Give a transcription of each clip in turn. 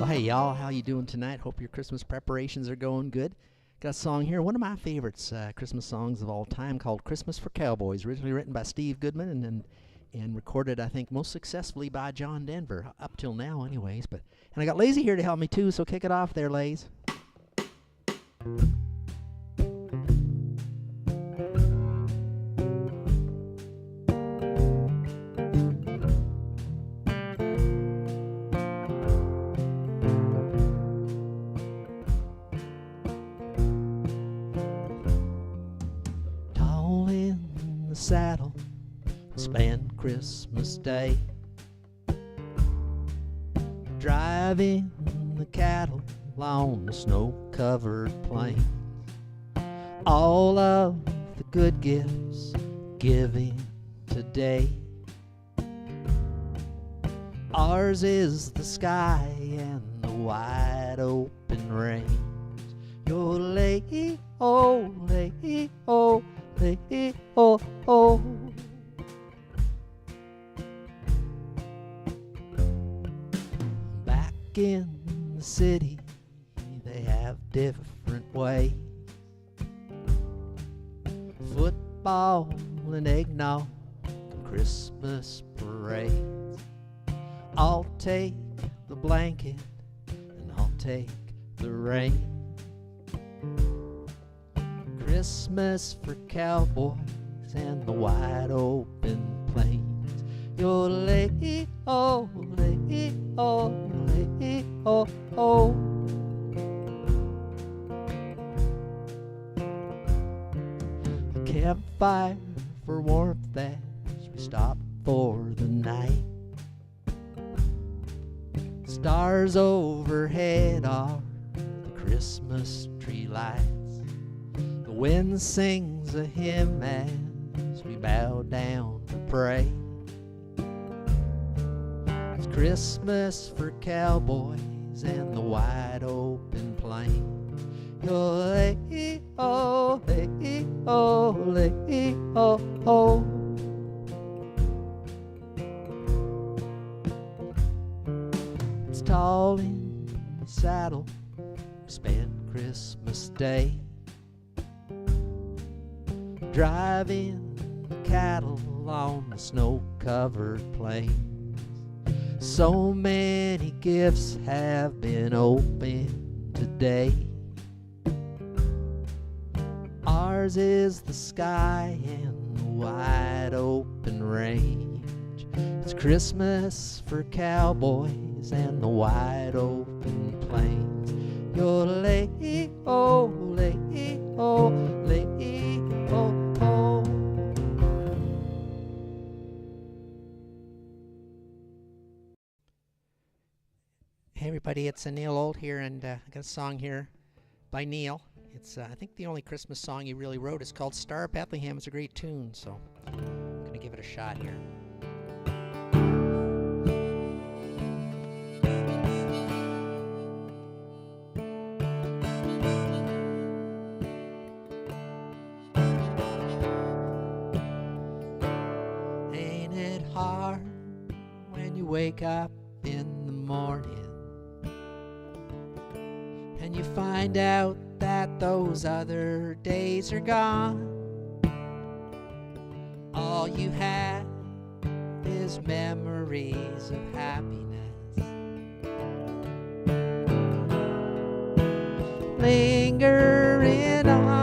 Well, hey y'all, how you doing tonight? Hope your Christmas preparations are going good. Got a song here, one of my favorites, Christmas songs of all time, called "Christmas for Cowboys." Originally written by Steve Goodman and recorded, I think, most successfully by John Denver up till now, anyways. And I got Lazy here to help me too, so kick it off there, Laze. Tall in the saddle, spend Christmas Day driving the cattle along the snow-covered plains. All of the good gifts giving today. Ours is the sky and the wide open range. Yo-lay-oh, lay-oh, lay-oh, oh. Back in the city, they have different ways. Football and eggnog, Christmas parades. I'll take the blanket and I'll take the rain. Christmas for cowboys and the wide open plains. Yo-lay-oh, lay-oh, lay-oh, oh. A campfire for warmth as we stop for the night. Stars overhead are the Christmas tree lights. The wind sings a hymn as we bow down to pray. It's Christmas for cowboys and the wide open plains. Yo-lay-oh, lay-oh, lay-oh, oh. It's tall in the saddle, we spend Christmas Day driving the cattle on the snow-covered plains. So many gifts have been opened today. Ours is the sky and the wide open range. It's Christmas for cowboys and the wide open plains. Yo-lay-oh, lay-oh, lay-oh, oh. Hey everybody, it's Neil Old here, and I got a song here by Neil. It's I think the only Christmas song he really wrote. It's called "Star of Bethlehem." It's a great tune, so I'm gonna give it a shot here. Ain't it hard when you wake up in the morning and you find out that those other days are gone? All you have is memories of happiness lingering on.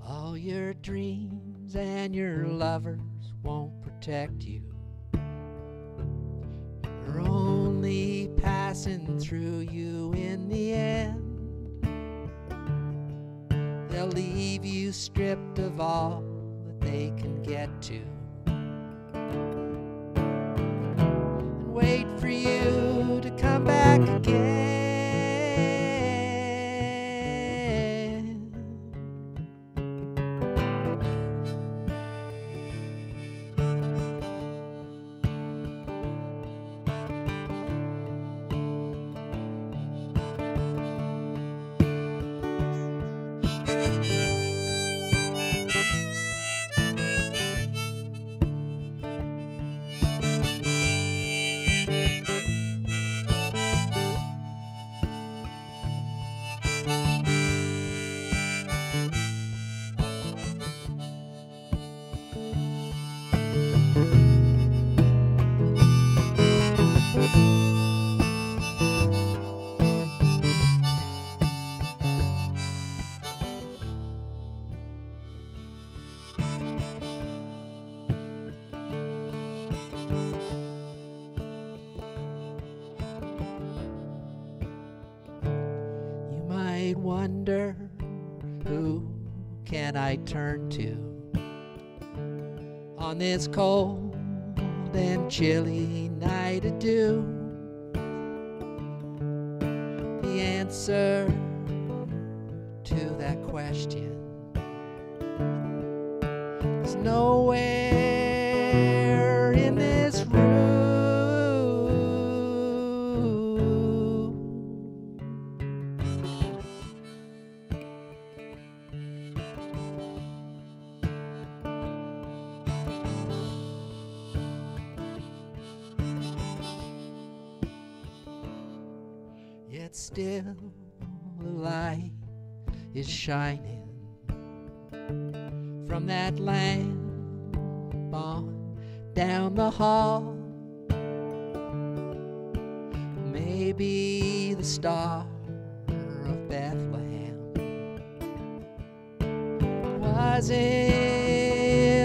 All your dreams and your lovers won't protect you. They're only passing through you in the end. They'll leave you stripped of all that they can get to and wait for you to come back again. wonder, who can I turn to on this cold and chilly night of dew? The answer to that question is nowhere in this room. Yet still the light is shining from that lamp on down the hall. Maybe the star of Bethlehem wasn't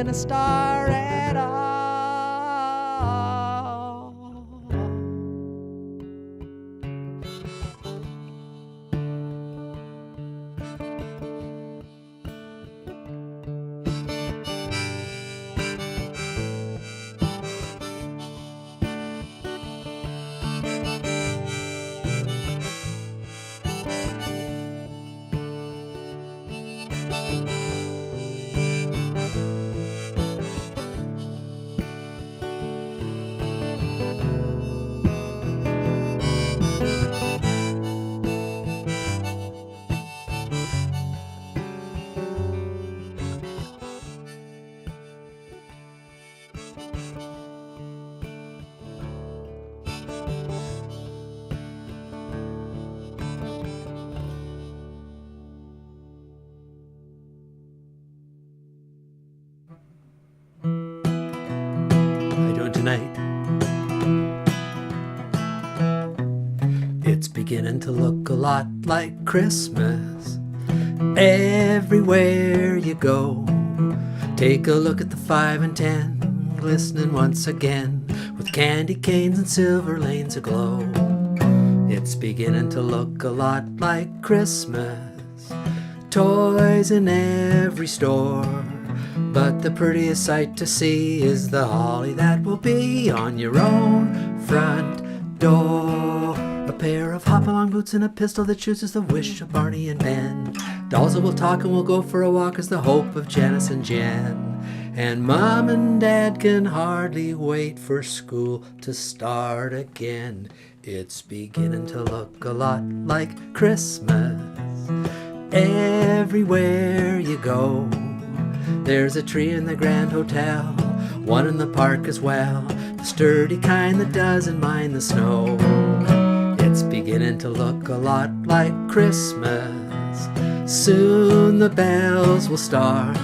a star at all. Tonight, it's beginning to look a lot like Christmas everywhere you go. Take a look at the 5 and 10, glistening once again with candy canes and silver lanes aglow. It's beginning to look a lot like Christmas, toys in every store. But the prettiest sight to see is the holly that will be on your own front door. A pair of hop-along boots and a pistol that shoots is the wish of Barney and Ben. Dolls that will talk and will go for a walk is the hope of Janice and Jen. And Mom and Dad can hardly wait for school to start again. It's beginning to look a lot like Christmas everywhere you go. There's a tree in the Grand Hotel, one in the park as well, the sturdy kind that doesn't mind the snow. It's beginning to look a lot like Christmas. Soon the bells will start,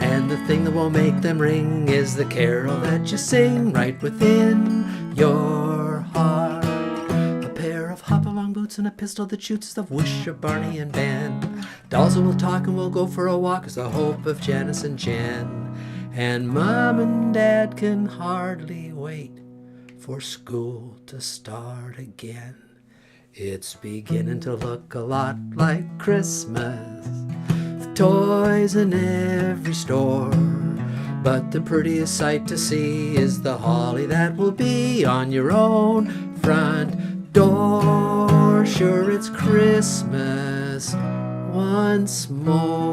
and the thing that will make them ring is the carol that you sing right within your heart. A pair of hop-along boots and a pistol that shoots is the wish of Barney and Ben. Dolls that will talk and will go for a walk is the hope of Janice and Jen. And Mom and Dad can hardly wait for school to start again. It's beginning to look a lot like Christmas, with toys in every store. But the prettiest sight to see is the holly that will be on your own front door. Sure, it's Christmas once more.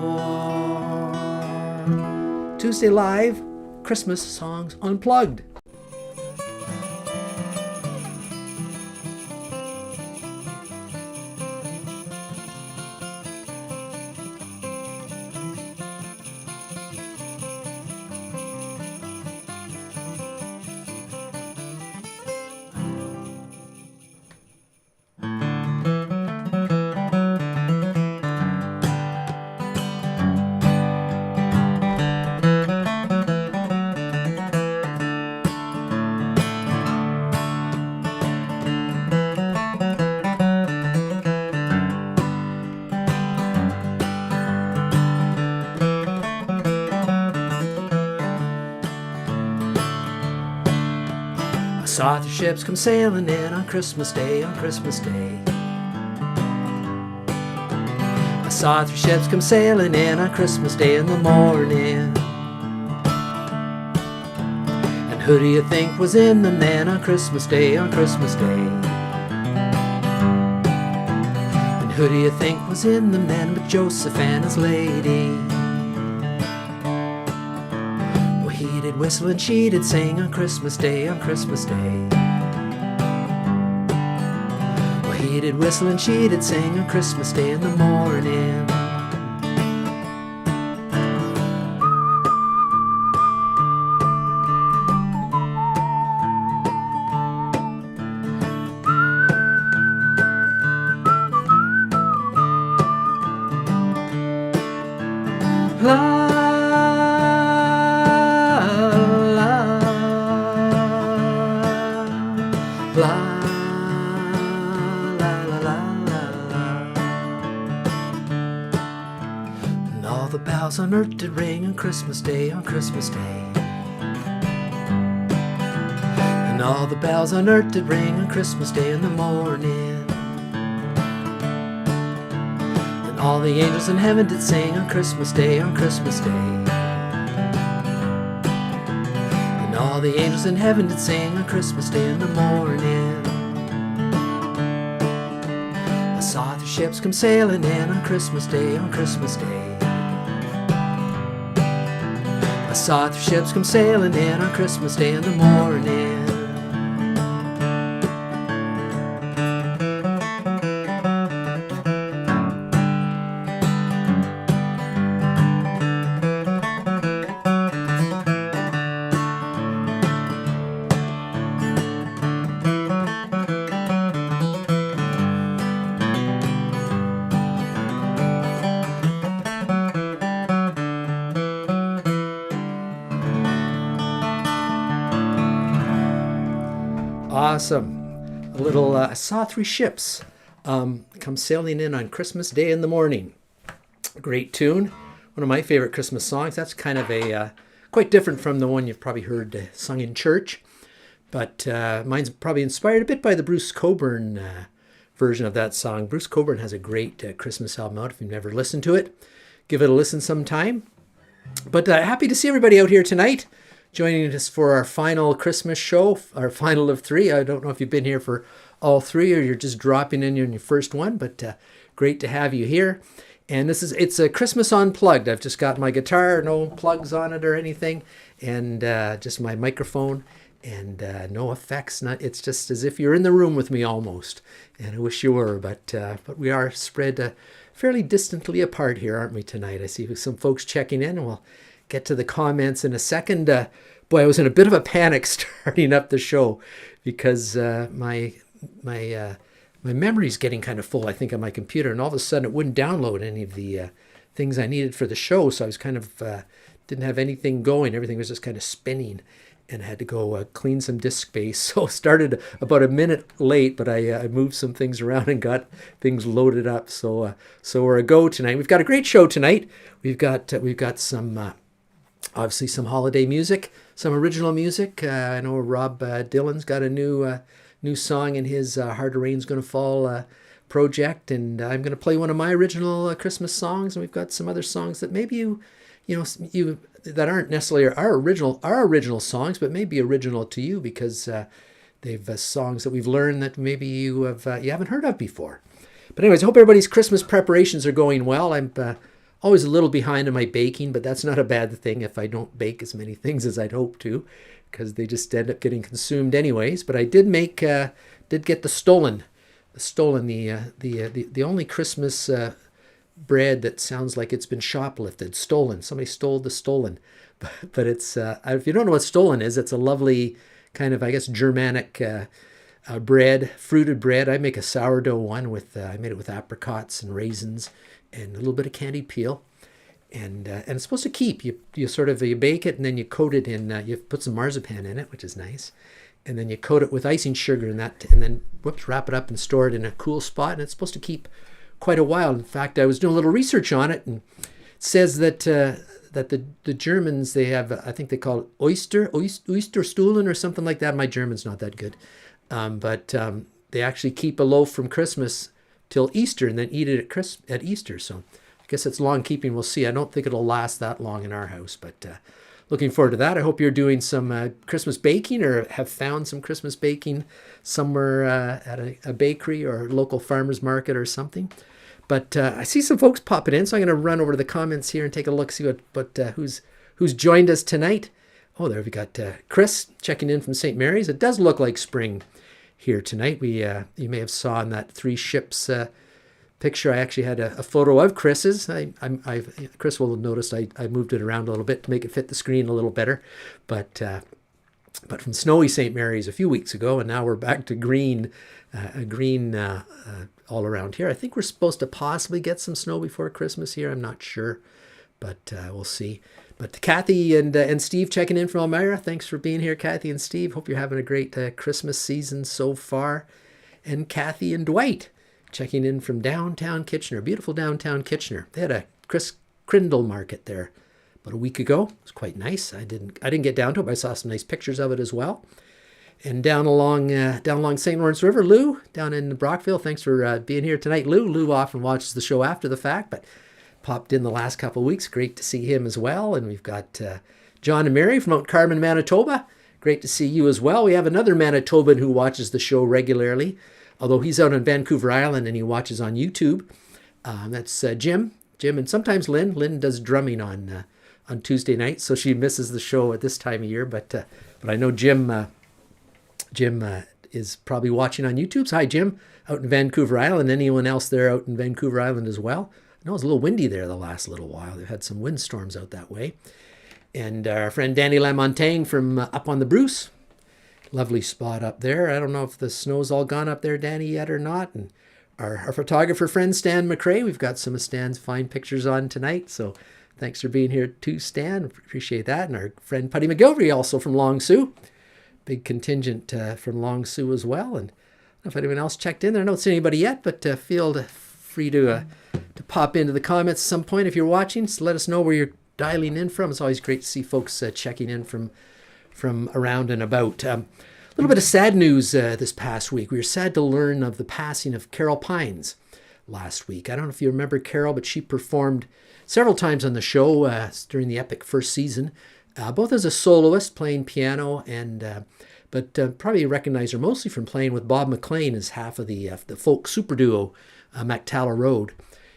Tuesday Live, Christmas songs unplugged. Saw the ships come sailing in on Christmas Day, on Christmas Day. saw 3 ships come sailing in on Christmas Day in the morning. And who do you think was in them then on Christmas Day, on Christmas Day? And who do you think was in them then but Joseph and his lady? Well, he did whistle and she did sing on Christmas Day, on Christmas Day. He did whistle and she did sing on Christmas Day in the morning. La la la. The bells on earth did ring on Christmas Day, on Christmas Day. And all the bells on earth did ring on Christmas Day in the morning. And all the angels in heaven did sing on Christmas Day, on Christmas Day. And all the angels in heaven did sing on Christmas Day in the morning. I saw 3 ships come sailing in on Christmas Day, on Christmas Day. I saw 3 ships come sailing in on Christmas Day in the morning. Awesome. A little, I saw 3 ships come sailing in on Christmas Day in the morning. Great tune. One of my favorite Christmas songs. That's kind of a, quite different from the one you've probably heard sung in church. But mine's probably inspired a bit by the Bruce Cockburn version of that song. Bruce Cockburn has a great Christmas album out. If you've never listened to it, give it a listen sometime. But happy to see everybody out here tonight, joining us for our final Christmas show, our final of 3. I don't know if you've been here for all 3 or you're just dropping in your first one, but great to have you here. And it's a Christmas Unplugged. I've just got my guitar, no plugs on it or anything, and just my microphone and no effects. It's just as if you're in the room with me almost. And I wish you were, but we are spread fairly distantly apart here, aren't we, tonight? I see some folks checking in, and we'll get to the comments in a second. Boy, I was in a bit of a panic starting up the show because my memory's getting kind of full, I think, on my computer, and all of a sudden it wouldn't download any of the things I needed for the show. So I was kind of didn't have anything going. Everything was just kind of spinning, and I had to go clean some disk space. So started about a minute late, but I moved some things around and got things loaded up. So we're a go tonight. We've got a great show tonight. We've got some. Obviously some holiday music, some original music. I know Rob Dylan's got a new song in his Harder Rain's Gonna Fall project, and I'm going to play one of my original Christmas songs, and we've got some other songs that maybe you that aren't necessarily our original songs, but maybe original to you because they've songs that we've learned that maybe you haven't heard of before. But anyways, I hope everybody's Christmas preparations are going well. I'm always a little behind in my baking, but that's not a bad thing if I don't bake as many things as I'd hope to, because they just end up getting consumed anyways. But I did get the stollen, the only Christmas bread that sounds like it's been shoplifted, stolen. Somebody stole the stollen, but it's if you don't know what stollen is, it's a lovely kind of, I guess, Germanic bread, fruited bread. I make a sourdough one with I made it with apricots and raisins and a little bit of candied peel, and it's supposed to keep. You bake it, and then you coat it in. You put some marzipan in it, which is nice, and then you coat it with icing sugar and then wrap it up and store it in a cool spot, and it's supposed to keep quite a while. In fact, I was doing a little research on it, and it says that the Germans, they have, I think they call it Oysterstullen or something like that. My German's not that good, but they actually keep a loaf from Christmas till Easter and then eat it at Easter. So guess it's long keeping. We'll see. I don't think it'll last that long in our house, but looking forward to that. I hope you're doing some Christmas baking or have found some Christmas baking somewhere at a bakery or local farmer's market or something. But I see some folks popping in, so I'm going to run over to the comments here and take a look, see who's joined us tonight. Oh, there we got Chris checking in from St. Mary's. It does look like spring here tonight. We you may have saw in that three ships picture. I actually had a photo of Chris's. Chris will have noticed I moved it around a little bit to make it fit the screen a little better. But from snowy St. Mary's a few weeks ago, and now we're back to green all around here. I think we're supposed to possibly get some snow before Christmas here. I'm not sure, but we'll see. But Kathy and Steve checking in from Elmira. Thanks for being here, Kathy and Steve. Hope you're having a great Christmas season so far. And Kathy and Dwight checking in from downtown Kitchener, beautiful downtown Kitchener. They had a Chris Crindle market there about a week ago. It was quite nice. I didn't get down to it, but I saw some nice pictures of it as well. And down along St. Lawrence River, Lou, down in Brockville. Thanks for being here tonight, Lou. Lou often watches the show after the fact, but popped in the last couple of weeks. Great to see him as well. And we've got John and Mary from Mount Carmen, Manitoba. Great to see you as well. We have another Manitoban who watches the show regularly, although he's out on Vancouver Island and he watches on YouTube. That's Jim, and sometimes Lynn. Lynn does drumming on Tuesday night, so she misses the show at this time of year. But I know Jim is probably watching on YouTube. So hi, Jim, out in Vancouver Island. Anyone else there out in Vancouver Island as well? I know it was a little windy there the last little while. They've had some windstorms out that way. And our friend Danny Lamontagne from up on the Bruce. Lovely spot up there. I don't know if the snow's all gone up there, Danny, yet or not. And our photographer friend Stan McRae, we've got some of Stan's fine pictures on tonight. So thanks for being here too, Stan. Appreciate that. And our friend Putty McGilvery, also from Long Sault. Big contingent from Long Sault as well. And I don't know if anyone else checked in there. I don't see anybody yet, but feel free to pop into the comments at some point if you're watching. So let us know where you're dialing in from. It's always great to see folks checking in from around and about. A little bit of sad news this past week. We were sad to learn of the passing of Carol Pines last week. I don't know if you remember Carol, but she performed several times on the show during the epic first season, both as a soloist playing piano but probably recognize her mostly from playing with Bob McLean as half of the folk super duo MacTalla Road.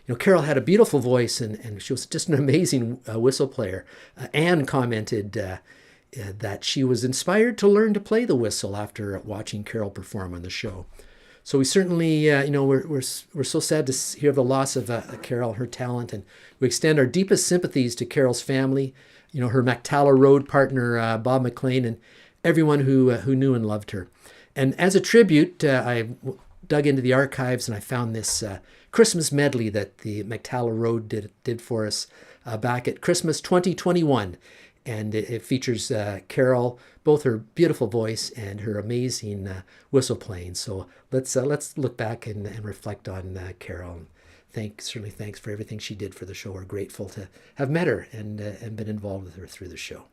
You know, Carol had a beautiful voice and she was just an amazing whistle player. Anne commented that she was inspired to learn to play the whistle after watching Carol perform on the show. So we certainly, we're so sad to hear the loss of Carol, her talent, and we extend our deepest sympathies to Carol's family, her MacTalla Road partner, Bob McLean, and everyone who knew and loved her. And as a tribute, I dug into the archives and I found this Christmas medley that the MacTalla Road did for us back at Christmas 2021. And it features Carol, both her beautiful voice and her amazing whistle playing. So let's look back and reflect on Carol. Certainly thanks for everything she did for the show. We're grateful to have met her and been involved with her through the show.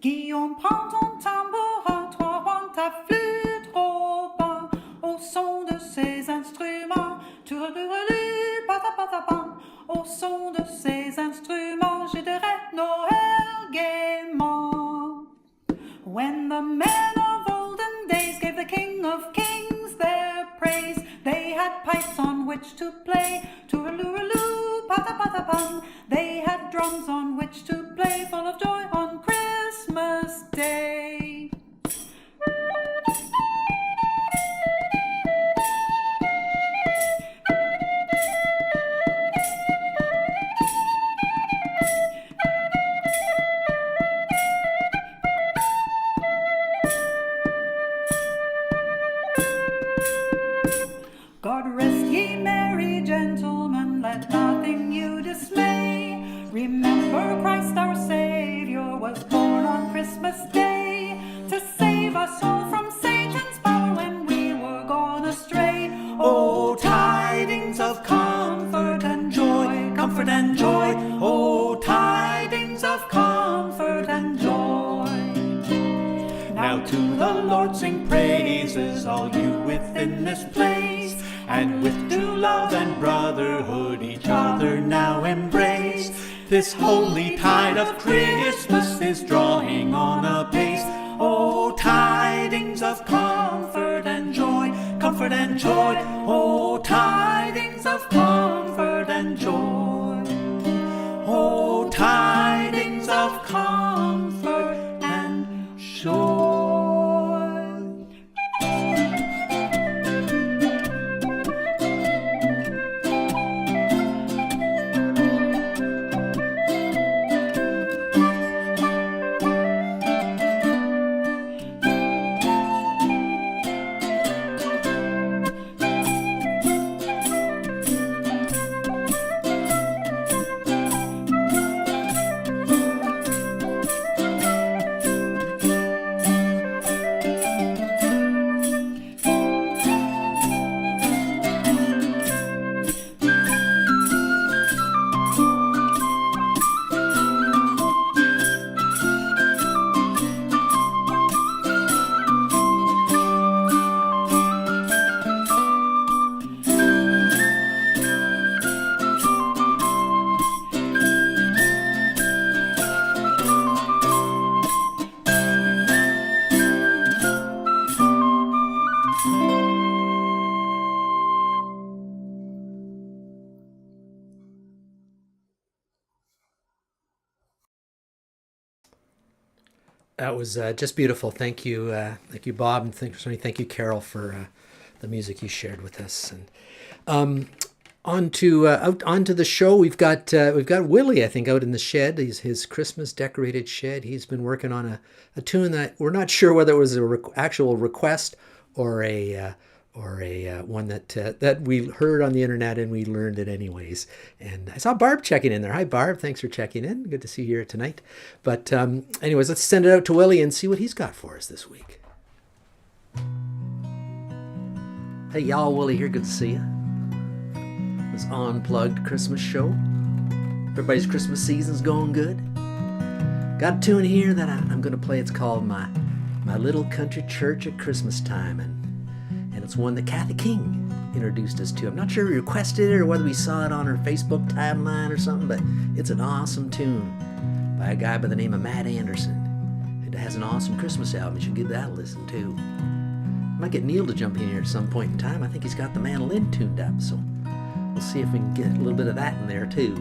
Guillaume, prends ton tambourin, toi, rends ta flûte au bain, au son de ces instruments, tourelurelu, patapatapam, au son de ces instruments, je dirais Noël gaiement. When the men of olden days gave the King of Kings their praise, they had pipes on which to play, tooraloo, patapatapam. They had drums on which to play, full of joy on Christmas Day. God rest ye merry gentlemen, let nothing you dismay. Remember Christ our Savior was born on Christmas Day to save us all from Satan's power when we were gone astray. Oh, tidings of comfort and joy, comfort and joy. Oh, tidings of comfort and joy. Now to the Lord sing praises, all you within this place, and with true love and brotherhood each other now embrace. This holy tide of Christmas is drawing on apace. Oh, tidings of comfort and joy, comfort and joy. Oh, tidings of comfort and joy. Oh, tidings of comfort and joy. That was just beautiful. Thank you, Bob, and thank you, Carol, for the music you shared with us. And onto the show. We've got Willie, I think, out in the shed. His Christmas decorated shed. He's been working on a tune that we're not sure whether it was a actual request or a one that we heard on the internet and we learned it anyways. And I saw Barb checking in there. Hi, Barb. Thanks for checking in. Good to see you here tonight. But anyways, let's send it out to Willie and see what he's got for us this week. Hey, y'all. Willie here. Good to see you. This Unplugged Christmas show. Everybody's Christmas season's going good. Got a tune here that I'm going to play. It's called My Little Country Church at Christmas Time. And it's one that Kathy King introduced us to. I'm not sure we requested it or whether we saw it on her Facebook timeline or something, but it's an awesome tune by a guy by the name of Matt Anderson. It has an awesome Christmas album. You should give that a listen too. Might get Neil to jump in here at some point in time. I think he's got the mandolin tuned up, so we'll see if we can get a little bit of that in there too.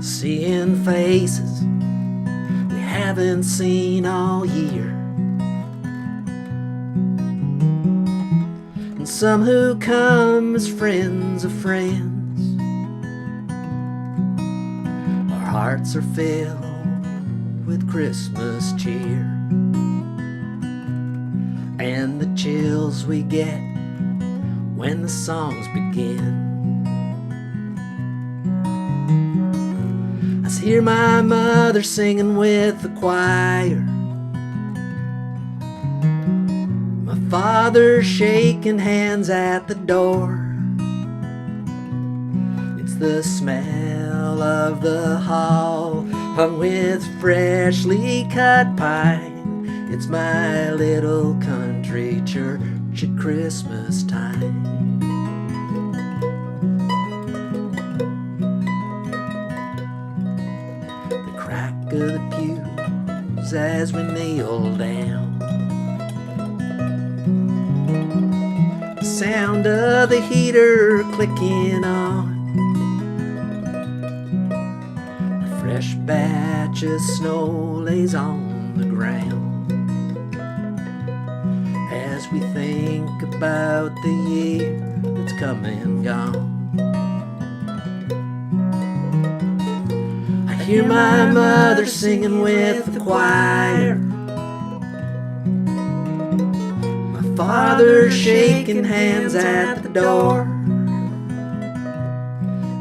Seeing faces we haven't seen all year, and some who come as friends of friends. Our hearts are filled with Christmas cheer, and the chills we get when the songs begin. I hear my mother singing with the choir, my father shaking hands at the door. It's the smell of the hall hung with freshly cut pine. It's my little country church at Christmas time. Of the pews as we kneel down, the sound of the heater clicking on, a fresh batch of snow lays on the ground, as we think about the year that's come and gone. hear my mother singing with the choir. My father shaking hands at the door.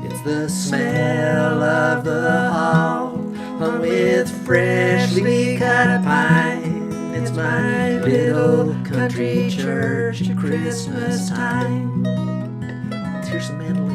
It's the smell of the hall, hung with freshly cut pine. It's my little country church at Christmas time. Let's hear some mandolin.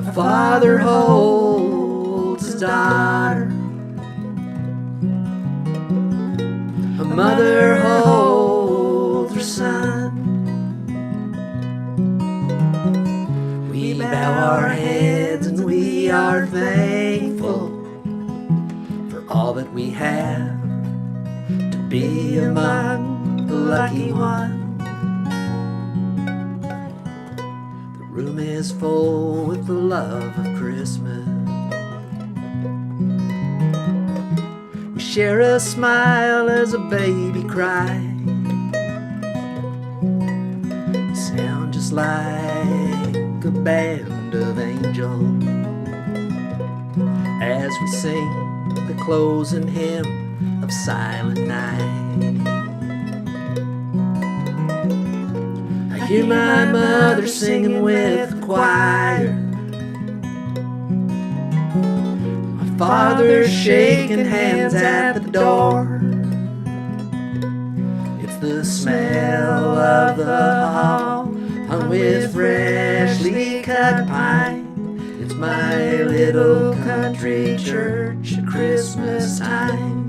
A father holds his daughter, a mother holds her son. We bow our heads and we are thankful for all that we have, to be among the lucky ones. The room is full with the love of Christmas. We share a smile as a baby cries. We sound just like a band of angels as we sing the closing hymn of Silent Night. I hear my mother singing with the choir. My father shaking hands at the door. It's the smell of the hall, hung with freshly cut pine. It's my little country church at Christmas time.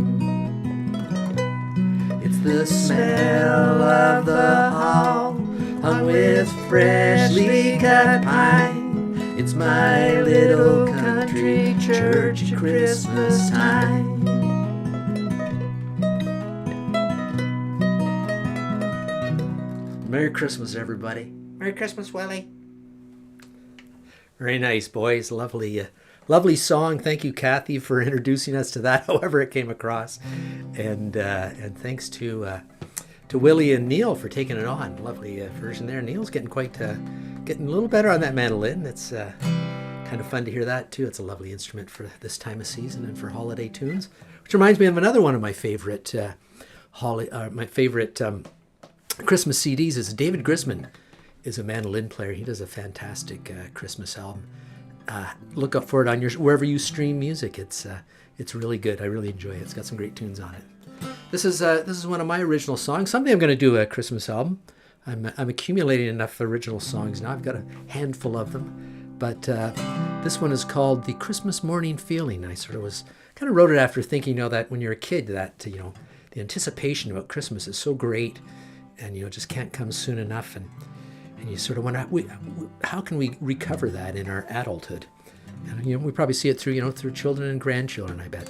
It's the smell of the hall, hung with freshly cut pine. It's my little country church at Christmas time. Merry Christmas, everybody. Merry Christmas, Willie. Very nice, boys. Lovely, lovely song. Thank you, Kathy, for introducing us to that, however it came across, and thanks to Willie and Neil for taking it on. Lovely version there. Neil's getting getting a little better on that mandolin. It's kind of fun to hear that too. It's a lovely instrument for this time of season and for holiday tunes. Which reminds me of another one of my favorite Christmas CDs is David Grisman is a mandolin player. He does a fantastic Christmas album. Look up for it on wherever you stream music. It's really good. I really enjoy it. It's got some great tunes on it. This is one of my original songs. Someday I'm going to do a Christmas album. I'm accumulating enough original songs now. I've got a handful of them, but this one is called "The Christmas Morning Feeling." I sort of kind of wrote it after thinking, that when you're a kid, that the anticipation about Christmas is so great, and just can't come soon enough, and you sort of wonder how can we recover that in our adulthood, and we probably see it through through children and grandchildren, I bet.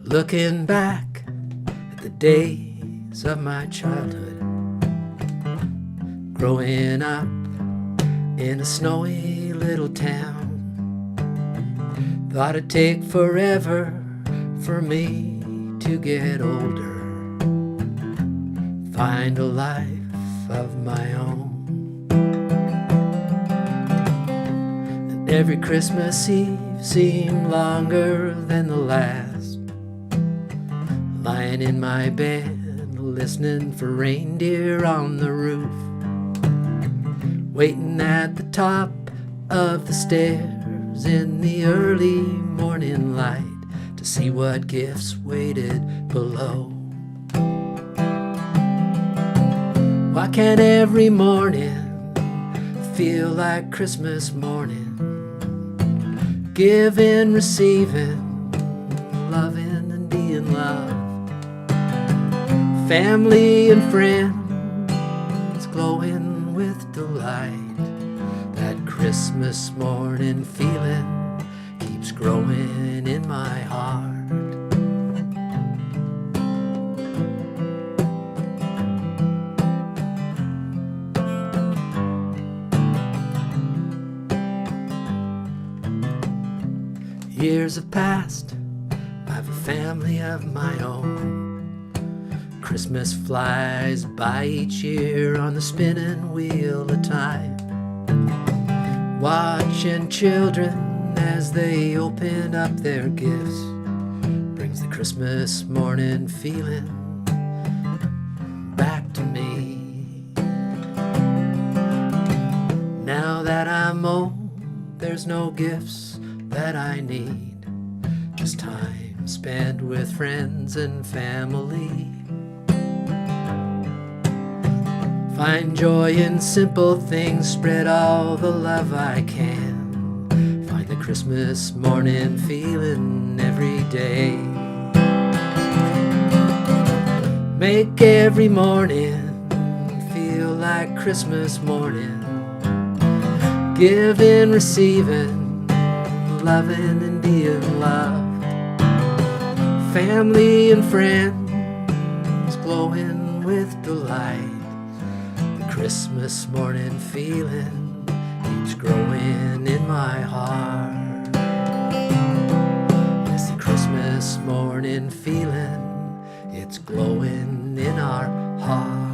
Looking back at the days of my childhood, growing up in a snowy little town, thought it'd take forever for me to get older, find a life of my own. And every Christmas Eve seemed longer than the last, lying in my bed, listening for reindeer on the roof, waiting at the top of the stairs in the early morning light to see what gifts waited below. Why can't every morning feel like Christmas morning? Giving, receiving, loving, family and friends glowing with delight. That Christmas morning feeling keeps growing in my heart. Years have passed, I've a family of my own. Christmas flies by each year on the spinning wheel of time. Watching children as they open up their gifts brings the Christmas morning feeling back to me. Now that I'm old, there's no gifts that I need, just time spent with friends and family. Find joy in simple things, spread all the love I can. Find the Christmas morning feeling every day. Make every morning feel like Christmas morning. Giving, receiving, loving and being loved. Family and friends glowing with delight. The Christmas morning feeling keeps growing in my heart. Yes, the Christmas morning feeling, it's glowing in our hearts.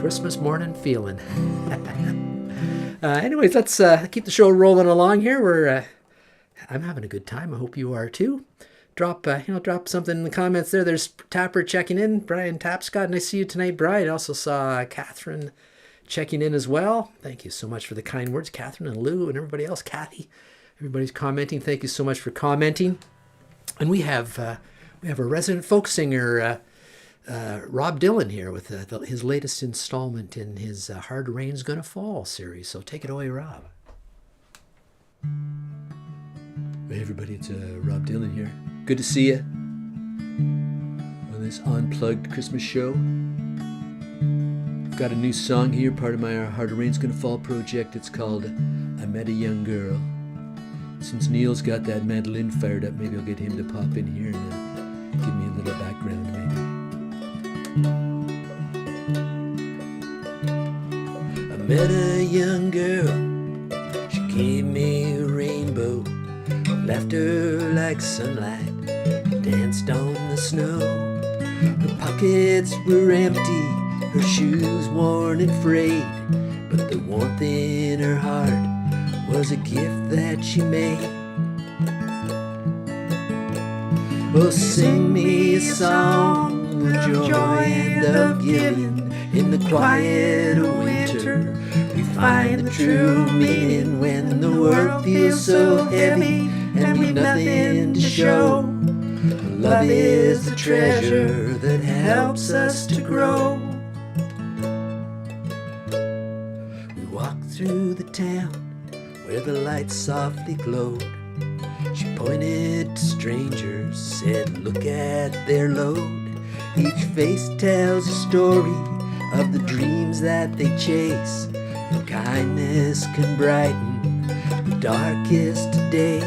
Christmas morning feeling. Anyways, let's keep the show rolling along here. I'm having a good time. I hope you are too. Drop something in the comments there. There's Tapper checking in. Brian Tapscott, nice to see you tonight, Brian. I also saw Catherine checking in as well. Thank you so much for the kind words, Catherine and Lou and everybody else. Kathy, everybody's commenting. Thank you so much for commenting. And we have a resident folk singer. Rob Dylan here with his latest installment in his Hard Rain's Gonna Fall series. So take it away, Rob. Hey everybody, it's Rob Dylan here. Good to see you on this Unplugged Christmas show. I've got a new song here, part of my Hard Rain's Gonna Fall project. It's called I Met a Young Girl. Since Neil's got that mandolin fired up, maybe I'll get him to pop in here and give me a little background maybe. I met a young girl, she gave me a rainbow, left her like sunlight, danced on the snow. Her pockets were empty, her shoes worn and frayed, but the warmth in her heart was a gift that she made. Oh, sing me a song of joy and of giving. In the quiet of winter, we find the true meaning when the world feels so heavy and we've nothing to show. Love is the treasure that helps us to grow. We walked through the town where the lights softly glowed. She pointed to strangers, said, look at their load. Each face tells a story of the dreams that they chase. And kindness can brighten the darkest days.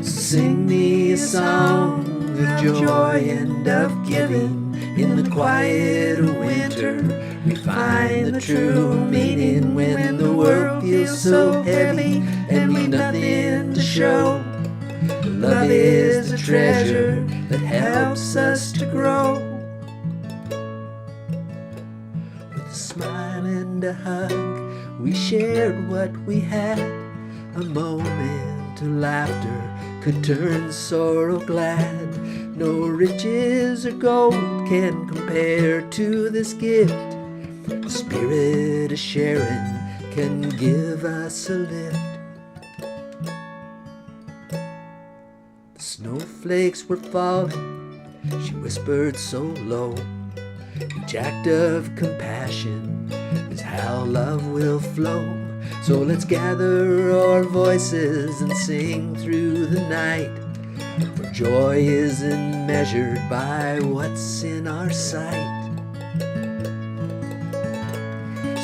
Sing me a song of joy and of giving. In the quiet of winter, we find the true meaning when the world feels so heavy and we've nothing to show. Love is the treasure that helps us to grow. With a smile and a hug, we shared what we had. A moment of laughter could turn sorrow glad. No riches or gold can compare to this gift. The spirit of sharing can give us a lift. The snowflakes were falling, she whispered so low. Each act of compassion is how love will flow. So let's gather our voices and sing through the night. For joy isn't measured by what's in our sight.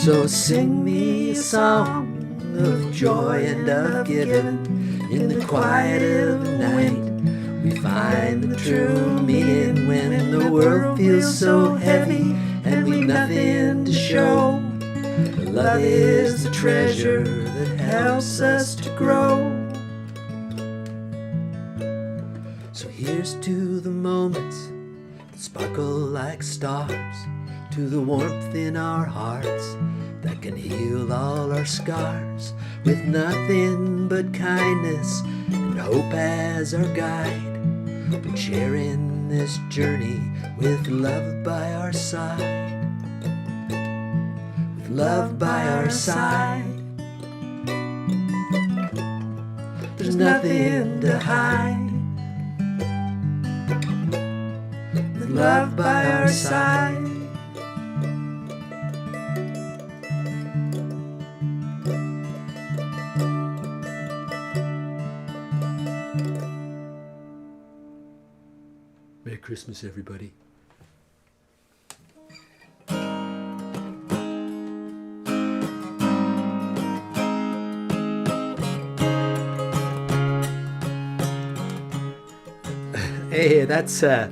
So sing me a song of joy and of giving. In the quiet of the night, we find the true meaning. When the world feels so heavy and we've nothing to show, love is the treasure that helps us to grow. So here's to the moments that sparkle like stars, to the warmth in our hearts that can heal all our scars, with nothing but kindness and hope as our guide. We're sharing this journey with love by our side. With love by our side, there's nothing to hide. With love by our side. Merry Christmas, everybody. Hey, that's a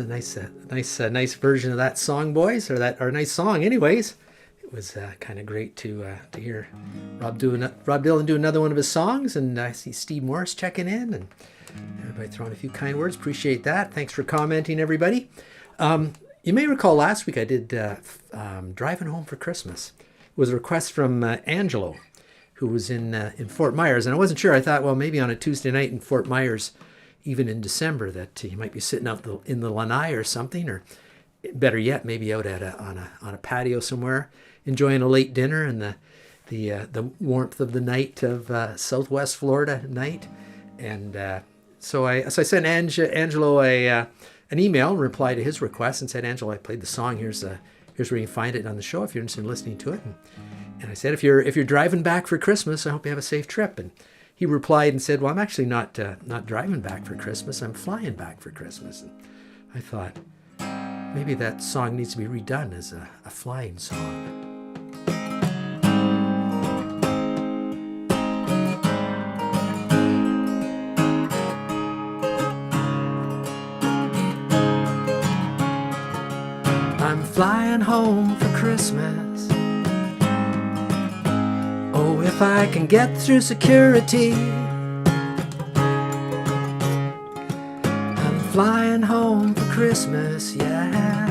nice version of that song, boys, or a nice song, anyways. It was kind of great to hear Rob Dylan do another one of his songs, and I see Steve Morris checking in, and everybody throwing a few kind words. Appreciate that. Thanks for commenting, everybody. You may recall last week I did Driving Home for Christmas. It was a request from Angelo, who was in Fort Myers, and I wasn't sure. I thought, well, maybe on a Tuesday night in Fort Myers, even in December, that he might be sitting out in the lanai or something, or better yet, maybe out on a patio somewhere, enjoying a late dinner and the warmth of the night of Southwest Florida night. And so I sent Angelo an email in reply to his request and said, Angelo, I played the song. Here's where you can find it on the show if you're interested in listening to it. And I said, if you're driving back for Christmas, I hope you have a safe trip. And he replied and said, well, I'm actually not driving back for Christmas. I'm flying back for Christmas. And I thought, maybe that song needs to be redone as a flying song. I'm flying home for Christmas. Oh, if I can get through security. I'm flying home for Christmas, yeah.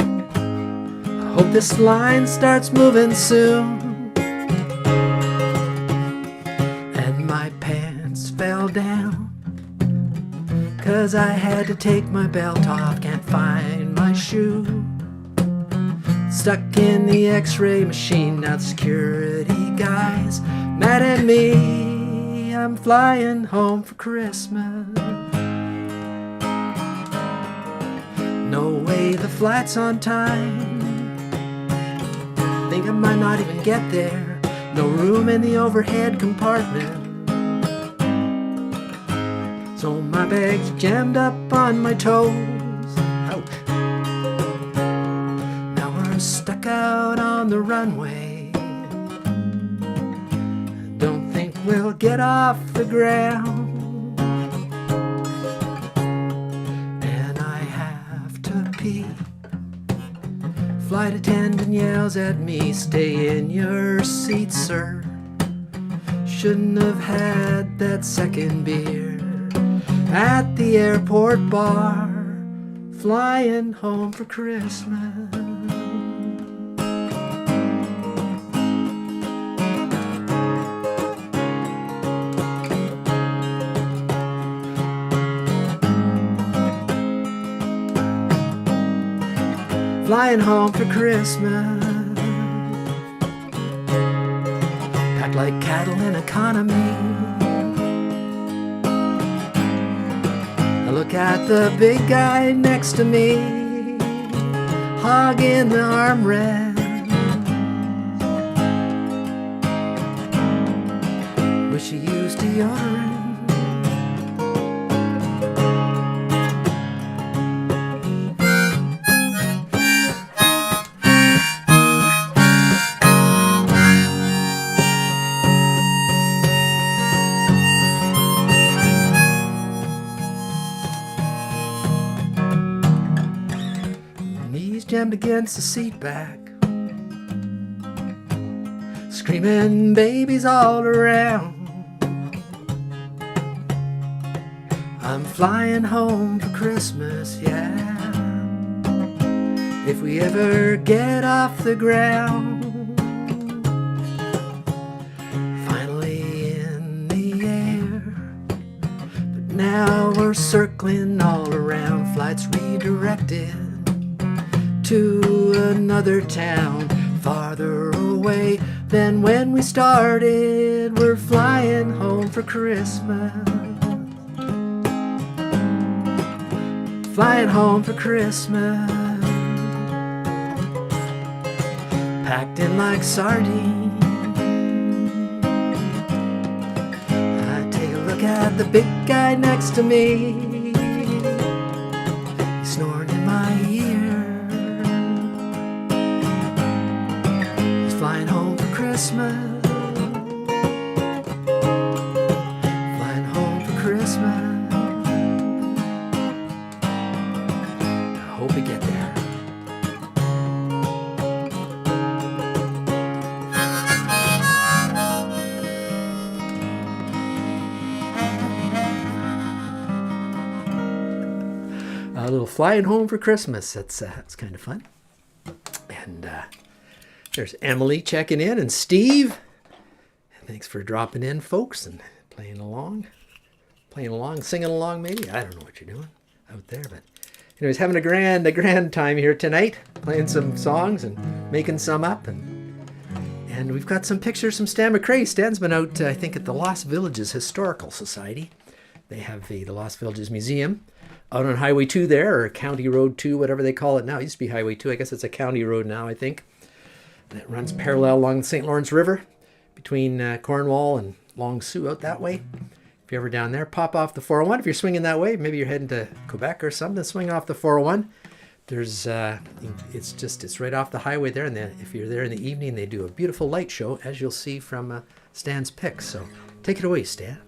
I hope this line starts moving soon. And my pants fell down, 'cause I had to take my belt off, can't find my shoe. Stuck in the x-ray machine, now the security guys mad at me. I'm flying home for Christmas. No way the flight's on time. Think I might not even get there. No room in the overhead compartment. So my bag's jammed up on my toes. Stuck out on the runway. Don't think we'll get off the ground. And I have to pee. Flight attendant yells at me, stay in your seat, sir. Shouldn't have had that second beer at the airport bar. Flying home for Christmas. Flying home for Christmas. Packed like cattle in economy. I look at the big guy next to me. hog in the armrest. Wish you used deodorant. Knees jammed against the seat back, screaming babies all around. I'm flying home for Christmas, yeah, if we ever get off the ground. Finally in the air, but now we're circling all around. Flights redirected to another town, farther away than when we started. We're flying home for Christmas, flying home for Christmas, packed in like sardines. I take a look at the big guy next to me, he's snoring in my ear. He's flying home for Christmas, flying home for Christmas. Hope we get there. A little flying home for Christmas. That's kind of fun. And there's Emily checking in, and Steve. Thanks for dropping in, folks, and playing along, singing along. Maybe I don't know what you're doing out there, but. Anyways, having a grand time here tonight, playing some songs and making some up, and we've got some pictures from Stan McRae. Stan's been out, I think, at the Lost Villages Historical Society. They have the Lost Villages Museum out on Highway 2 there, or County Road 2, whatever they call it now. It used to be Highway 2. I guess it's a county road now, I think. And it runs parallel along the St. Lawrence River between Cornwall and Long Sault out that way. If you're ever down there, pop off the 401. If you're swinging that way, maybe you're heading to Quebec or something, swing off the 401. There's, it's right off the highway there. And then if you're there in the evening, they do a beautiful light show, as you'll see from Stan's pics. So take it away, Stan.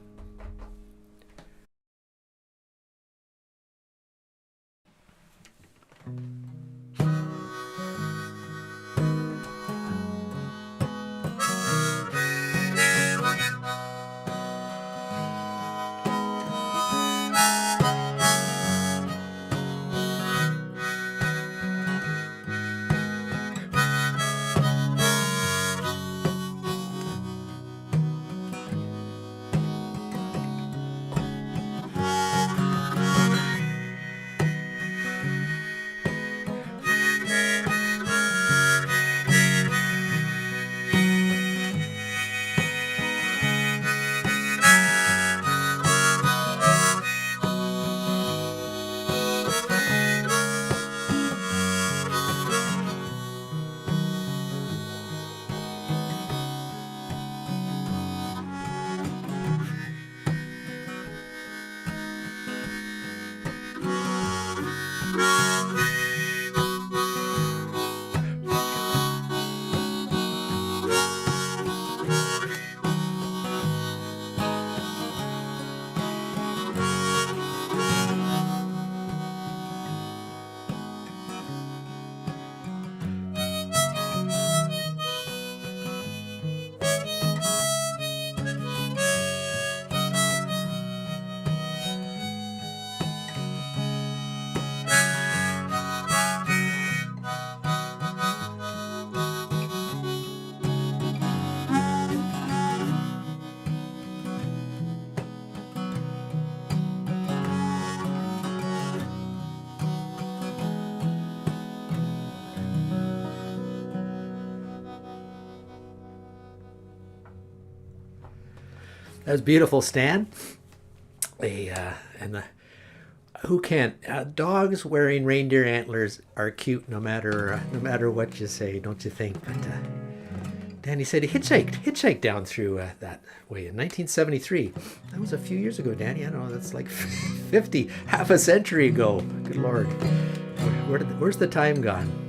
That was beautiful, Stan. Who can't? Dogs wearing reindeer antlers are cute no matter what you say, don't you think? But Danny said he hitchhiked down through that way in 1973. That was a few years ago, Danny. I don't know, that's like 50, half a century ago. Good Lord. Where's the time gone?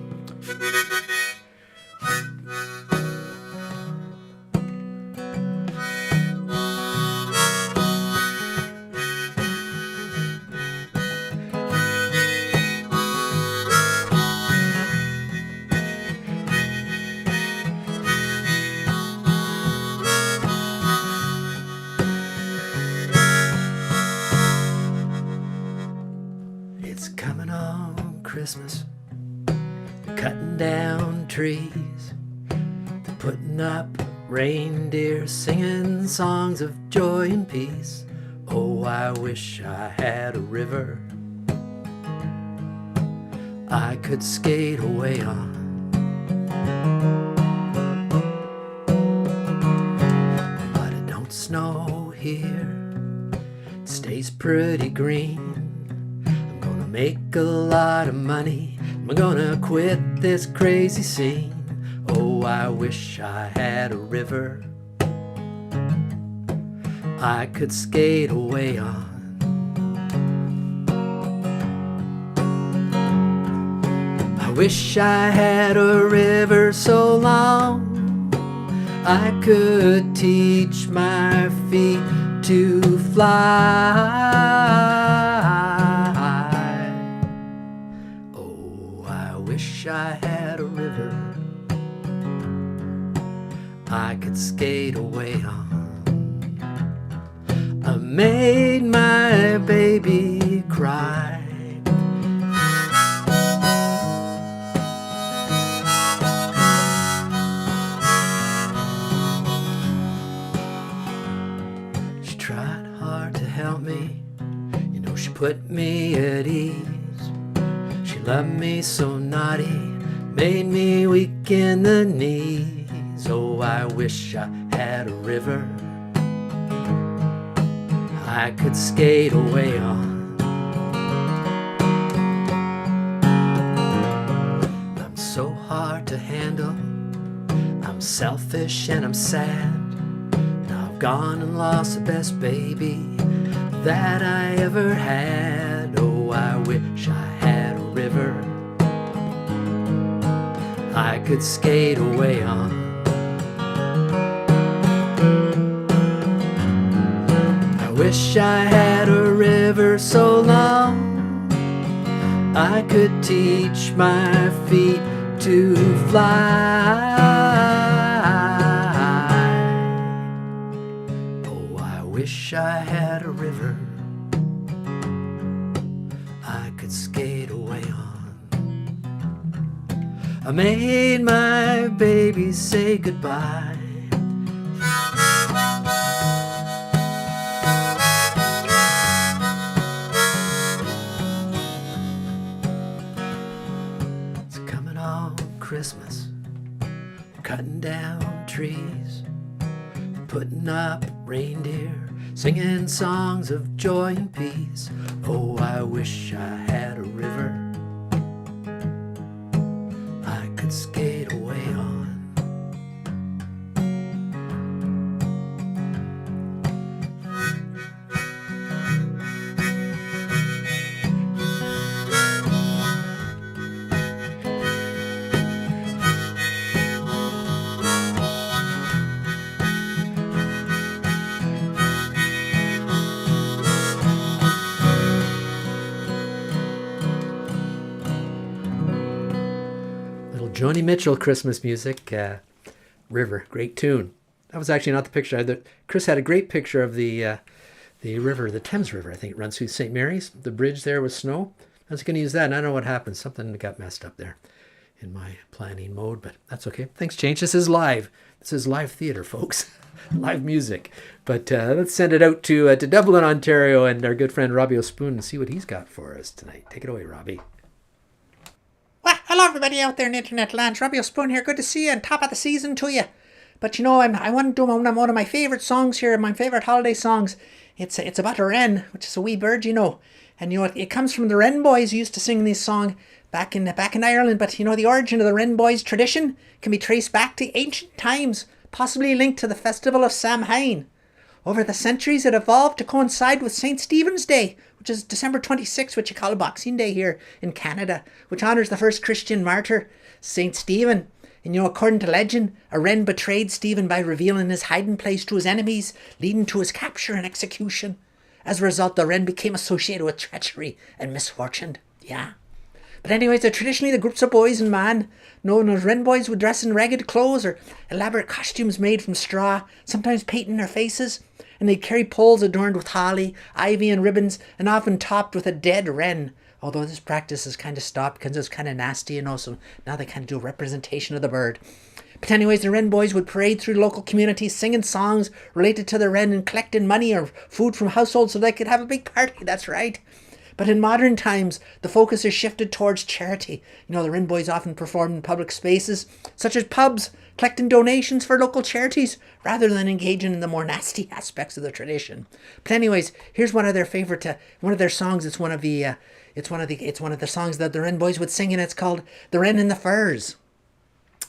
It's coming on Christmas. They're cutting down trees. They're putting up reindeer, singing songs of joy and peace. Oh, I wish I had a river I could skate away on. But it don't snow here. It stays pretty green. Make a lot of money. I'm gonna quit this crazy scene. Oh, I wish I had a river I could skate away on. I wish I had a river so long I could teach my feet to fly. Wish I had a river I could skate away on. I made my baby cry. She tried hard to help me. You know, she put me at ease. Loved me so naughty, made me weak in the knees. Oh, I wish I had a river I could skate away on. I'm so hard to handle. I'm selfish and I'm sad. Now I've gone and lost the best baby that I ever had. Oh, I wish I had a river I could skate away on. I wish I had a river so long I could teach my feet to fly. Oh, I wish I had a river I could skate away on. I made my baby say goodbye. It's coming on Christmas. We're cutting down trees, putting up reindeer, singing songs of joy and peace. Oh, I wish I had a river I could skate away on. Joni Mitchell Christmas music, River, great tune. That was actually not the picture. Chris had a great picture of the river, the Thames River, I think it runs through St. Mary's. The bridge there with snow. I was going to use that, and I don't know what happened. Something got messed up there in my planning mode, but that's okay. Thanks, Change. This is live. This is live theater, folks. Live music. But let's send it out to Dublin, Ontario, and our good friend Robbie O'Spoon and see what he's got for us tonight. Take it away, Robbie. Well, hello everybody out there in internet land. Robbie O'Spoon here. Good to see you and top of the season to you. But you know, I want to do one of my favourite songs here, my favourite holiday songs. It's about a wren, which is a wee bird, you know. And it comes from the Wren Boys who used to sing this song back in Ireland. But the origin of the Wren Boys tradition can be traced back to ancient times, possibly linked to the festival of Samhain. Over the centuries, it evolved to coincide with St. Stephen's Day, which is December 26th, which you call Boxing Day here in Canada, which honours the first Christian martyr, St. Stephen. And according to legend, a wren betrayed Stephen by revealing his hiding place to his enemies, leading to his capture and execution. As a result, the wren became associated with treachery and misfortune. Yeah. But anyways, traditionally the groups of boys and men, known as Wren Boys, would dress in ragged clothes or elaborate costumes made from straw, sometimes painting their faces. And they'd carry poles adorned with holly, ivy and ribbons, and often topped with a dead wren. Although this practice has kind of stopped because it's kind of nasty, so now they kind of do a representation of the bird. But anyways, the Wren Boys would parade through local communities singing songs related to the wren and collecting money or food from households so they could have a big party, that's right. But in modern times, the focus has shifted towards charity. The Wren Boys often perform in public spaces, such as pubs, collecting donations for local charities, rather than engaging in the more nasty aspects of the tradition. But anyways, here's one of their favorite, one of their songs. It's one of the songs that the Wren Boys would sing, and it's called "The Wren in the Furs."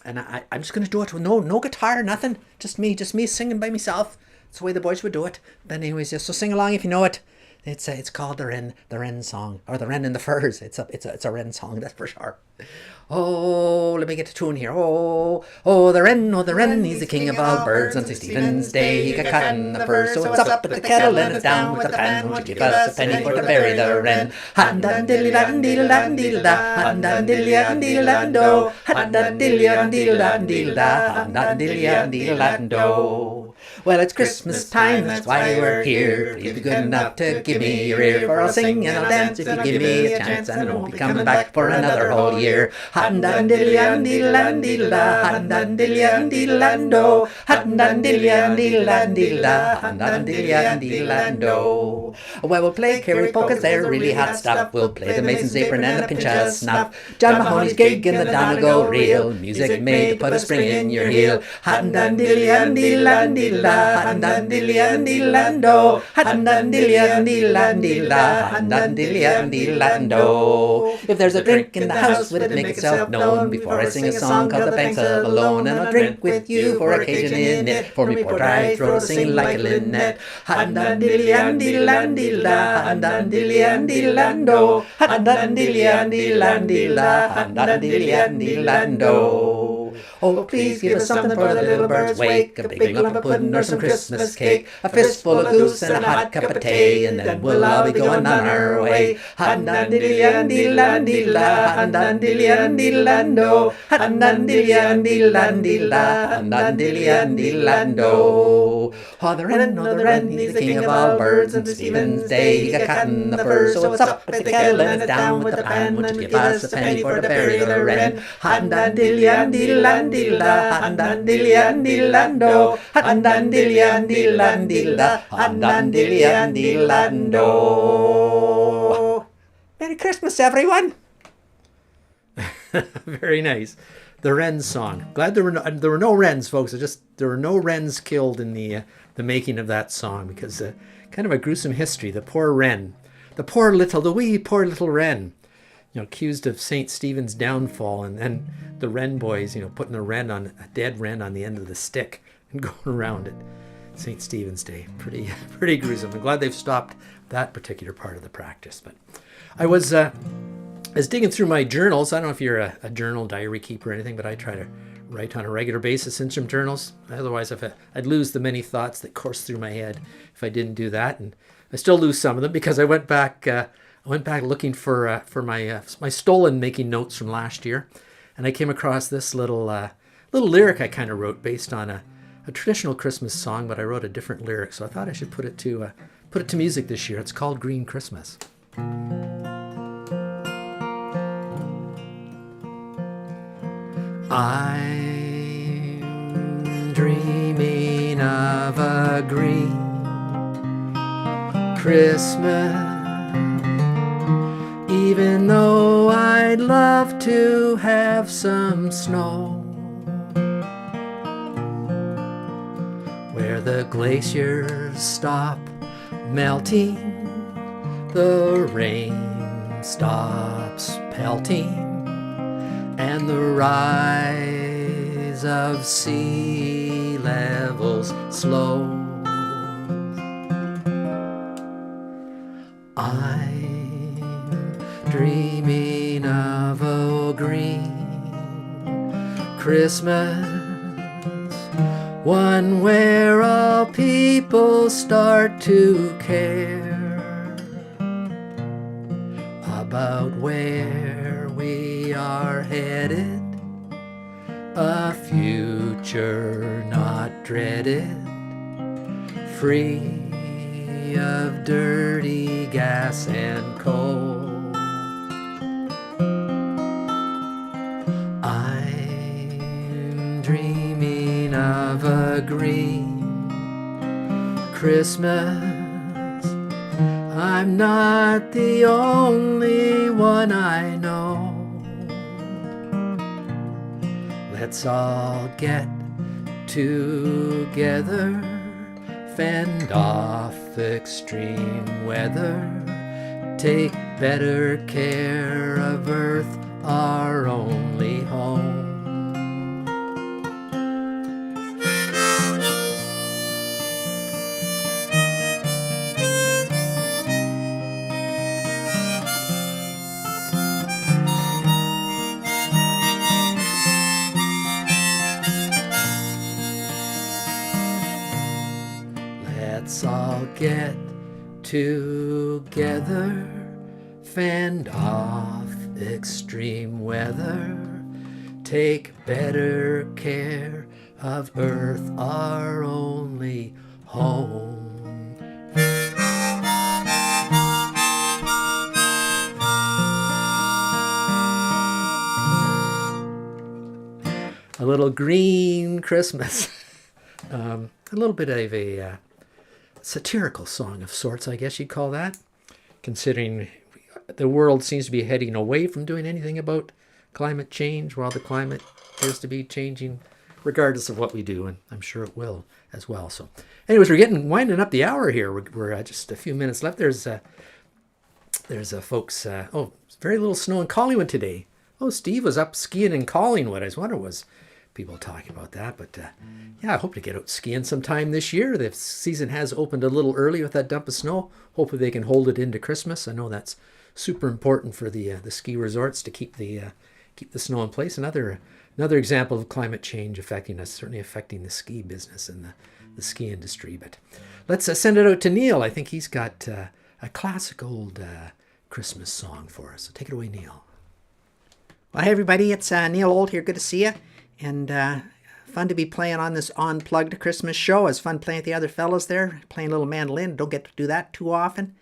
And I'm just going to do it with no guitar, nothing. Just me singing by myself. That's the way the boys would do it. But anyways, so sing along if you know it. It's called the Wren song, or the Wren in the Furs. It's a Wren song, that's for sure. Oh, let me get to tune here. Oh, the Wren, he's the king of all birds. On St. Stephen's Day, he got caught in the furs. So it's up at the kettle and it's down with the pan. Won't you give us a penny for to bury the wren? Hat-dan-diddly-dan-diddle-dan-diddle-da, hat-dan-diddly-dan-diddle-dan-do, hat-dan-diddly-dan-diddle-dan-diddle-da, hat-dan-diddly-dan-diddle-dan-do. Well, it's Christmas time, that's why we're here. Please be good enough to give me your ear, for I'll sing and I'll dance if you give me a chance, and I won't be coming back for another whole year. Hat-dan-diddly-dan-diddle-dan-diddle-da, hat-dan-diddly-dan-diddle-dan-do, hat-dan-diddly-dan-diddle-dan-diddle-da, hat-dan-diddly-dan-diddle-dan-do. Well, we'll play carry polkas, they're really hot stuff. We'll play the Mason's Apron and the pinch of snuff, John Mahoney's gig and the Donegal reel, music made to put a spring in your heel. Hat-dan-diddly-dan-diddle-dan-diddle-da, hat-dan-diddly-dan-diddle-dan-do, hat-dan-diddly-dan-diddle-dan-diddle-da, hat-dan-diddly-dan-diddle-dan-do. If there's a drink in the house, will it make itself known before I sing a song called The Banks of Alone? And I'll drink with you for occasion in it, for me poor dry throat singing like a linnet. Hat-dan-diddly-dan-diddle-dan-diddle-da, hat-dan-diddly-dan-diddle-dan-do, hat-dan-diddly-dan-diddle-dan-diddle-da, hat-dan-diddly-dan-diddle-dan-do. Oh, please give us something for the little bird's wake, a big lump of pudding or some Christmas cake, a fistful of goose and a hot cup of tea, and then we'll all be going on our way. Hat-dan-diddly-dan-diddle-dan-diddle-da, hat-dan-diddly-dan-diddle-dan-do, hat-dan-diddly-dan-diddle-dan-diddle-da, hat-dan-diddly-dan-diddle-dan-do. Oh, the wren, he's the king of all birds, and Stephen's Day he got caught in the furs. So it's up at the kettle and it's down with the pan. Won't you give us a penny for to bury the wren? Hat-dan-diddly-dan-diddle-dan-diddle-da, hat-dan-diddly-dan-diddle-dan-do, hat-dan-diddly-dan-diddle-dan-diddle-da, hat-dan-diddly-dan-diddle-dan-do. Merry Christmas, everyone! Very nice. The Wren song. Glad there were no wrens, folks. There were no wrens killed in the making of that song, because kind of a gruesome history. The poor wren, the poor little wren, accused of St. Stephen's downfall, and then the Wren Boys, putting a dead wren on the end of the stick and going around it. St. Stephen's Day, pretty gruesome. I'm glad they've stopped that particular part of the practice. But I was digging through my journals. I don't know if you're a journal diary keeper or anything, but I try to write on a regular basis in some journals. Otherwise, I'd lose the many thoughts that course through my head if I didn't do that, and I still lose some of them because I went back looking for my stolen making notes from last year, and I came across this little lyric I kind of wrote based on a traditional Christmas song, but I wrote a different lyric, so I thought I should put it to music this year. It's called Green Christmas. I'm dreaming of a green Christmas, even though I'd love to have some snow, where the glaciers stop melting the rain stops pelting, and the rise of sea levels slow. I'm dreaming of a green Christmas, one where all people start to care about where we are headed, a future not dreaded, free of dirty gas and coal. I'm dreaming of a green Christmas. I'm not the only one I know. Let's all get together, fend off extreme weather, take better care of Earth, our only home. Let's all get together, fend off extreme weather, take better care of Earth, our only home. A little green Christmas. A little bit of a satirical song of sorts, I guess you'd call that, considering the world seems to be heading away from doing anything about climate change, while the climate appears to be changing regardless of what we do, and I'm sure it will as well. So anyways, we're winding up the hour here. We're just a few minutes left. There's folks, very little snow in Collingwood today. Oh, Steve was up skiing in Collingwood. I was wondering, was people talking about that? But yeah, I hope to get out skiing sometime this year. The season has opened a little early with that dump of snow. Hopefully they can hold it into Christmas. I know that's super important for the ski resorts to keep the snow in place. Another example of climate change affecting us, certainly affecting the ski business and the ski industry. But let's send it out to Neil. I think he's got a classic old Christmas song for us. So take it away, Neil. Well, hey everybody, it's Neil Old here. Good to see you. And fun to be playing on this Unplugged Christmas show. It's fun playing with the other fellas there, playing a little mandolin. Don't get to do that too often.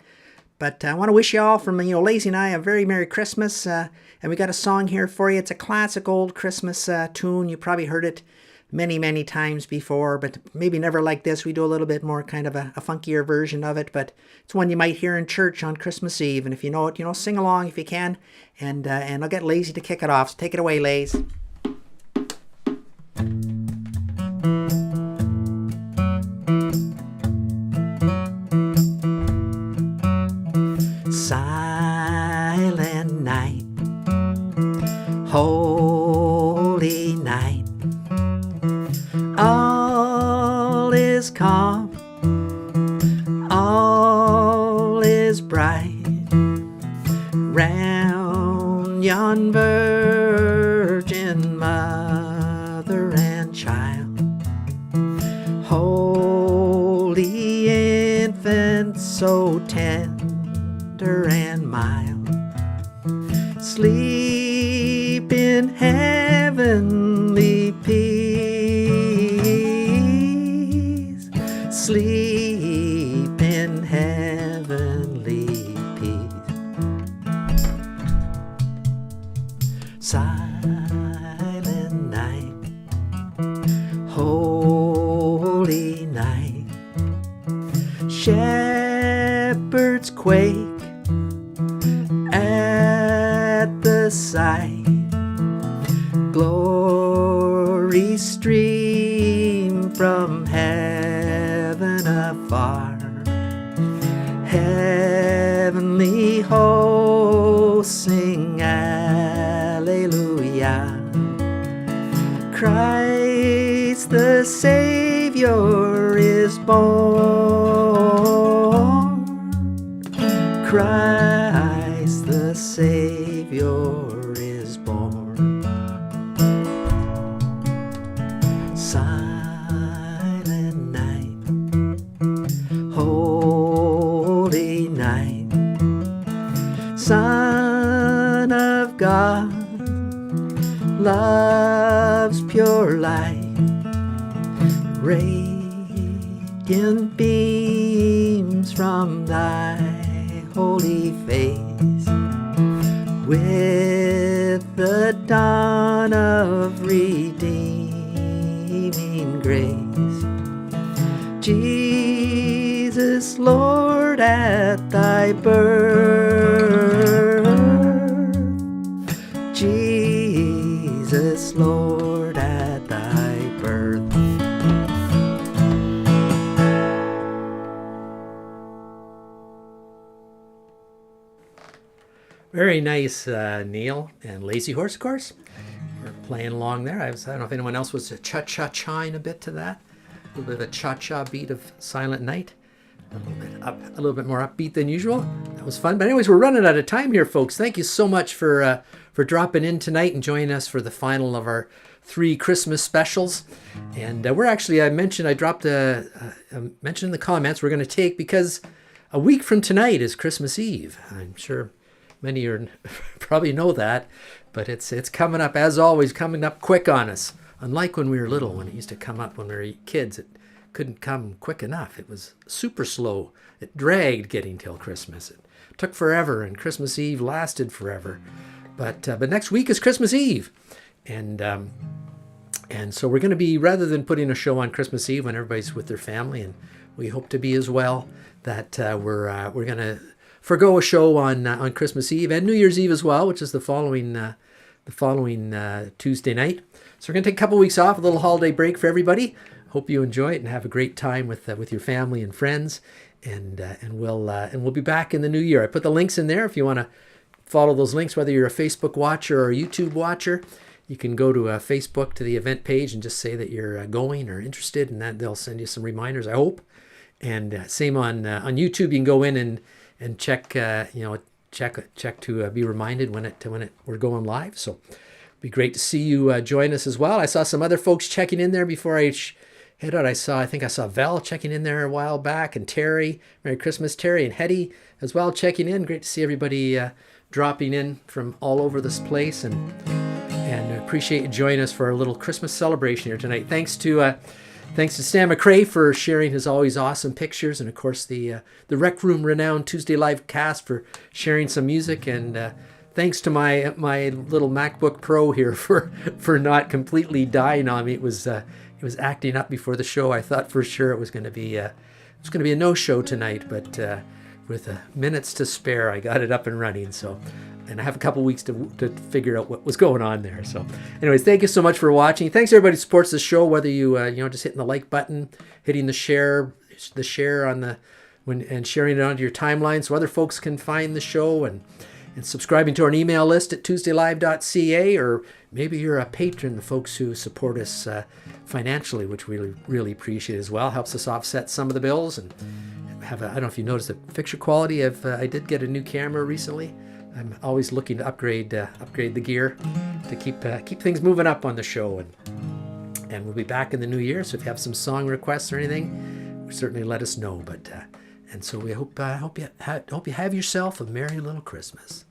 But I want to wish you all from Lazy and I a very Merry Christmas. And we got a song here for you. It's a classic old Christmas tune. You probably heard it many, many times before, but maybe never like this. We do a little bit more kind of a funkier version of it, but it's one you might hear in church on Christmas Eve. And if you know it, sing along if you can. And I'll get Lazy to kick it off. So take it away, Laze. Silent night, holy night, all is calm, all is bright, round yon virgin mother and child, holy infant so tender and mild, sleep in heavenly peace, sleep in heavenly peace. Silent night, holy night, shepherds quake at the sight, glory stream from heaven afar, heavenly the Savior is born. Christ the Savior is born. Silent night, holy night, Son of God, love's pure light, radiant beams from thy holy face, with the dawn of redeeming grace. Jesus, Lord, at thy birth, Jesus, Lord, at thy birth. Very nice, Neil and Lazy Horse, of course. We're playing along there. I don't know if anyone else was cha-cha-chaing a bit to that. A little bit of a cha-cha beat of Silent Night. A little bit more upbeat than usual. That was fun. But anyways, we're running out of time here, folks. Thank you so much for dropping in tonight and joining us for the final of our 3 Christmas specials. And we're actually, I mentioned in the comments, we're going to take, because a week from tonight is Christmas Eve. I'm sure many of you probably know that, but it's coming up, as always, coming up quick on us. Unlike when we were little, when it used to come up when we were kids, it couldn't come quick enough. It was super slow. It dragged getting till Christmas. It took forever, and Christmas Eve lasted forever. But next week is Christmas Eve, and so we're going to be, rather than putting a show on Christmas Eve when everybody's with their family, and we hope to be as well, that we're going to forgo a show on Christmas Eve and New Year's Eve as well, which is the following Tuesday night. So we're going to take a couple weeks off, a little holiday break for everybody. Hope you enjoy it and have a great time with your family and friends. And we'll be back in the new year. I put the links in there if you want to follow those links, whether you're a Facebook watcher or a YouTube watcher. You can go to Facebook to the event page and just say that you're going or interested, and that they'll send you some reminders, I hope. And same on YouTube. You can go in and check to be reminded when we're going live. So it'd be great to see you join us as well. I saw some other folks checking in there before I head out. I think I saw Val checking in there a while back, and Terry. Merry Christmas, Terry, and Hetty as well checking in. Great to see everybody dropping in from all over this place, and appreciate you joining us for our little Christmas celebration here tonight. Thanks to Stan McRae for sharing his always awesome pictures, and of course the Rec Room renowned Tuesday Live cast for sharing some music, and thanks to my little MacBook Pro here for not completely dying on me. It was acting up before the show. I thought for sure it was going to be a no-show tonight, but with minutes to spare, I got it up and running. So, and I have a couple weeks to figure out what was going on there. So, anyways, thank you so much for watching. Thanks everybody who supports the show, whether you just hitting the like button, hitting the share on and sharing it onto your timeline so other folks can find the show, and subscribing to our email list at tuesdaylive.ca, or maybe you're a patron, the folks who support us financially, which we really appreciate as well. Helps us offset some of the bills. And I don't know if you noticed the picture quality. I did get a new camera recently. I'm always looking to upgrade the gear to keep things moving up on the show, and we'll be back in the new year. So if you have some song requests or anything, certainly let us know. But and so we hope you have yourself a merry little Christmas.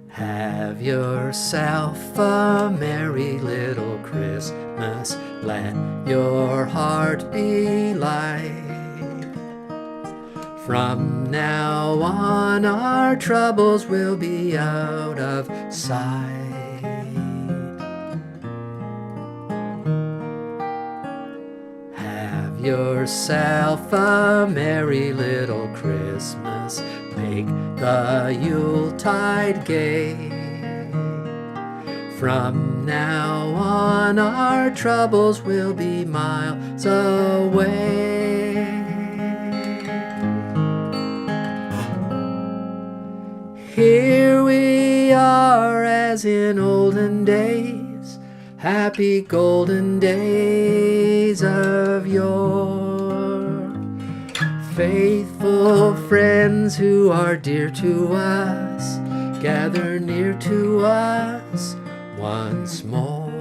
Have yourself a merry little Christmas. Let your heart be light. From now on, our troubles will be out of sight. Have yourself a merry little Christmas. Make the Yuletide gay. From now on, our troubles will be miles away. Here we are as in olden days, happy golden days of yore. Faithful friends who are dear to us, gather near to us once more.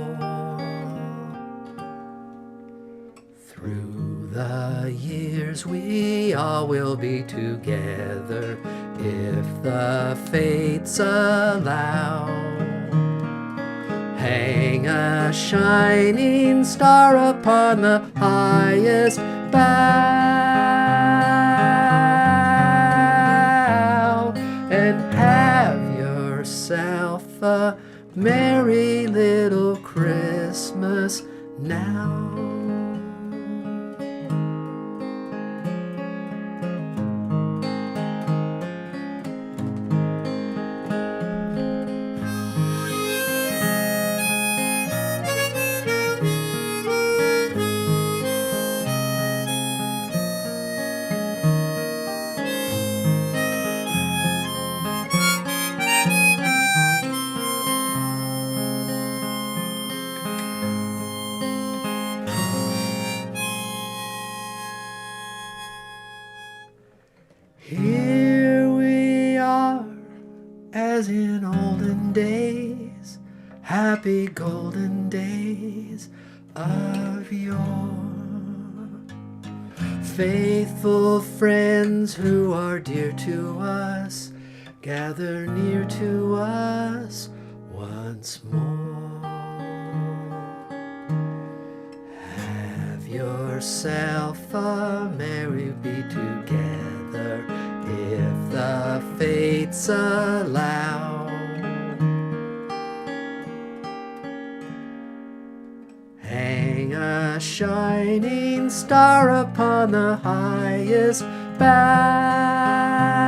Through the years we all will be together if the fates allow. Hang a shining star upon the highest bough, and have yourself a merry little Christmas now. Here we are, as in olden days, happy golden days of yore. Faithful friends who are dear to us, gather near to us once more. Have yourself a merry be together if the fates allow. Hang a shining star upon the highest bough,